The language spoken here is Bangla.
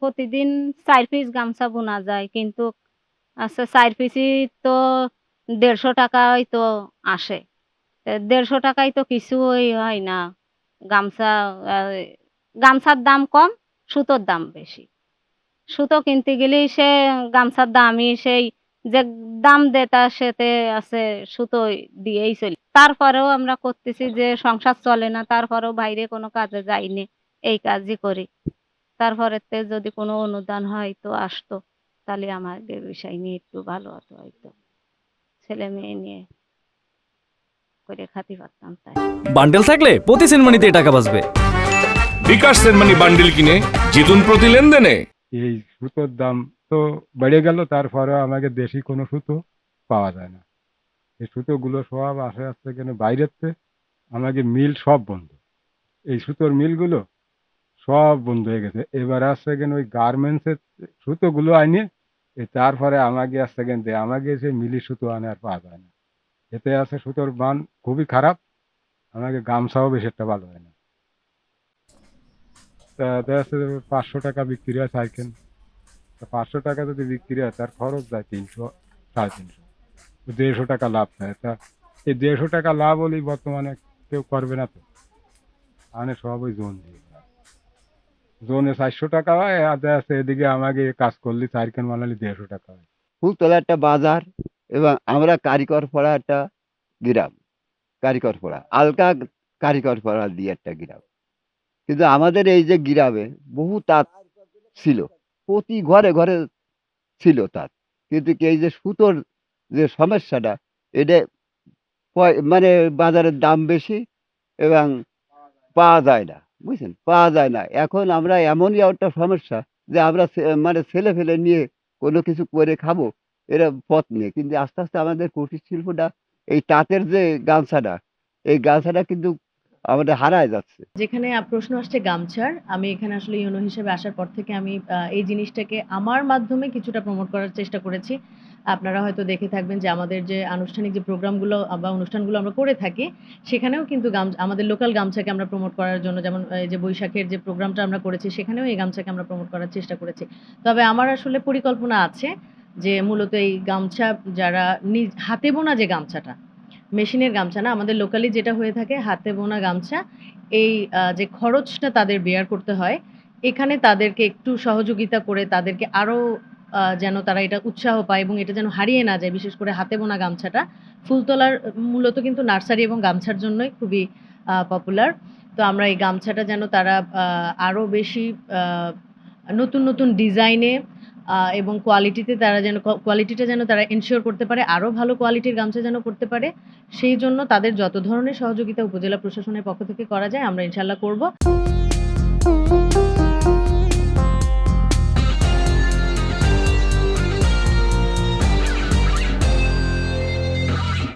প্রতিদিন ৪ পিস গামছা বোনা যায়। কিন্তু ৪ পিসই তো ৳১৫০ তো আসে। ৳১৫০ তো কিছুই হয় না। গামছা আ গামছার দাম কম, সুতোর দাম বেশি। সুতো কিনতে গেলেই সে গামছার দামই সেই যে দাম দেয় তার সাথে আছে সুতো দিয়েই চলি। তারপরেও আমরা করতেছি যে সংসার চলে না, তারপরেও বাইরে কোনো কাজে যাইনি। এই কাজই করি। তারপরেতে যদি কোনো অনুদান হয় তো আসতো। তাহলে আমাদের বিষয় নিয়ে একটু ভালো হতো হয়তো। ছেলে-মেয়ে নিয়ে করে খাতি পারতাম তাই। বান্ডেল থাকলে প্রতি সেনমানিতে টাকা বাঁচবে। বিকাশ সেনমানি বান্ডিল কিনে জিতুন প্রতি লেনদেনে। এই সুতোর দাম তো বেড়ে গেল, তারপরেও আমাকে দেশি কোনো সুতো পাওয়া যায় না। এই সুতোগুলো সব আসে আসছে কেন বাইরের থেকে, আমাকে মিল সব বন্ধ। এই সুতোর মিলগুলো সব বন্ধ হয়ে গেছে। এবার আসছে কেন ওই গার্মেন্টসের সুতোগুলো আইনে তারপরে আমাকে আসছে কেন দেয়, আমাকে সে মিলি সুতো আনে আর পাওয়া যায় না। এতে আছে সুতোর মান খুবই খারাপ, আমাকে গামছাও বেশ একটা ভালো হয় না। তা দেখা যাচ্ছে 500 টাকা বিক্রি হয় সাইকেল। তা 500 টাকা যদি বিক্রি হয় তার খরচ যায় 300, 350, 150 টাকা লাভ থাকে। তা এই 150 টাকা লাভ হলেই বর্তমানে কেউ করবে না তো, মানে সব ওই জোন দিয়ে জোনে 400 টাকা হয়, আর দেখা যাচ্ছে এদিকে আমাকে কাজ করলে সাইকেল বানালে 150 টাকা হয়। ফুলতলা একটা বাজার এবং আমরা কারিগরপাড়া একটা গ্রাম। কারিগরপাড়া আলগা, কারিগরপাড়া দিয়ে একটা গ্রাম। কিন্তু আমাদের এই যে গ্রামে বহু তাঁত ছিল, প্রতি ঘরে ঘরে ছিল তাঁত। কিন্তু কি এই যে সুতোর যে সমস্যাটা, এটা মানে বাজারের দাম বেশি এবং পাওয়া যায় না, বুঝছেন? পাওয়া যায় না। এখন আমরা এমনই একটা সমস্যা যে আমরা মানে ছেলেফেলে নিয়ে কোনো কিছু করে খাবো, এরা পথ নেই। কিন্তু আস্তে আস্তে আমাদের কুটির শিল্পটা, এই তাঁতের যে গামছাটা, এই গামছাটা কিন্তু আমাদের হারায় যাচ্ছে। যেখানে প্রশ্ন আসছে গামছার, আমি এখানে আসলে ইউনো হিসেবে আসার পর থেকে আমি এই জিনিসটাকে আমার মাধ্যমে কিছুটা প্রমোট করার চেষ্টা করেছি। আপনারা হয়তো দেখে থাকবেন যে আমাদের যে আনুষ্ঠানিক যে প্রোগ্রামগুলো বা অনুষ্ঠানগুলো আমরা করে থাকি, সেখানেও কিন্তু আমাদের লোকাল গামছাকে আমরা প্রমোট করার জন্য, যেমন এই যে বৈশাখের যে প্রোগ্রামটা আমরা করেছি, সেখানেও এই গামছাকে আমরা প্রমোট করার চেষ্টা করেছি। তবে আমার আসলে পরিকল্পনা আছে যে মূলত এই গামছা যারা হাতে বোনা যে গামছাটা, মেশিনের গামছা না, আমাদের লোকালি যেটা হয়ে থাকে হাতে বোনা গামছা, এই যে খরচটা তাদের বেয়ার করতে হয়, এখানে তাদেরকে একটু সহযোগিতা করে তাদেরকে আরো যেন তারা এটা উৎসাহ পায় এবং এটা যেন হারিয়ে না যায়। বিশেষ করে হাতে বোনা গামছাটা ফুলতলার মূলত কিন্তু নার্সারি এবং গামছার জন্যই খুবই পপুলার। তো আমরা এই গামছাটা যেন তারা আরো বেশি আ নতুন, নতুন ডিজাইনে এবং কোয়ালিটিটা যেন তারা এনশিওর করতে পারে, আরো ভালো কোয়ালিটির গামছা যেন করতে পারে, সেই জন্য তাদের যত ধরনের সহযোগিতা উপজেলা প্রশাসনের পক্ষ থেকে করা যায় আমরা ইনশাআল্লাহ করব।